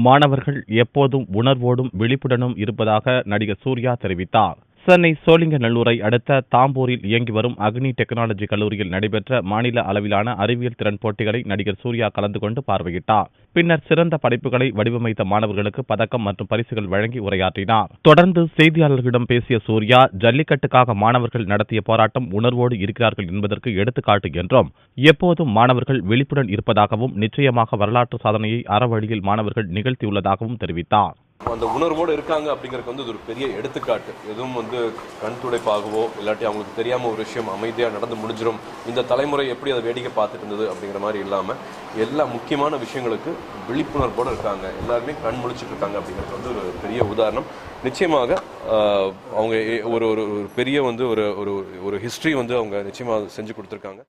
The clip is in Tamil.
மாணவர்கள் எப்போதும் உணர்வோடும் விழிப்புடனும் இருப்பதாக நடிகர் சூர்யா தெரிவித்தார். சென்னை சோழிங்கநல்லூரை அடுத்த தாம்பூரில் இயங்கி வரும் அக்னி டெக்னாலஜி கல்லூரியில் நடைபெற்ற மாநில அளவிலான அறிவியல் திறன் போட்டிகளை நடிகர் சூர்யா கலந்து கொண்டு பார்வையிட்டார். பின்னர் சிறந்த படைப்புகளை வடிவமைத்த மாணவர்களுக்கு பதக்கம் மற்றும் பரிசுகள் வழங்கி உரையாற்றினார். தொடர்ந்து செய்தியாளர்களிடம் பேசிய சூர்யா, ஜல்லிக்கட்டுக்காக மாணவர்கள் நடத்திய போராட்டம் உணர்வோடு இருக்கிறார்கள் என்பதற்கு எடுத்துக்காட்டு என்றும், எப்போதும் மாணவர்கள் விழிப்புடன் இருப்பதாகவும், நிச்சயமாக வரலாற்று சாதனையை அறவழியில் மாணவர்கள் நிகழ்த்தியுள்ளதாகவும் தெரிவித்தார். அந்த உணர்வோடு இருக்காங்க அப்படிங்கிறது இது ஒரு பெரிய எடுத்துக்காட்டு. எதுவும் கண் துடைப்பாகவோ இல்லாட்டி அவங்களுக்கு தெரியாமல் ஒரு விஷயம் அமைதியாக நடந்து முடிஞ்சிடும், இந்த தலைமுறை எப்படி அதை வேடிக்கை பார்த்துட்டு இருந்தது அப்படிங்கிற மாதிரி இல்லாமல் எல்லா முக்கியமான விஷயங்களுக்கு விழிப்புணர்வோடு இருக்காங்க, எல்லாருமே கண் முழிச்சுட்டு இருக்காங்க அப்படிங்கிறது ஒரு பெரிய உதாரணம். நிச்சயமாக அவங்க ஒரு பெரிய ஒரு ஹிஸ்ட்ரி அவங்க நிச்சயமாக செஞ்சு கொடுத்துருக்காங்க.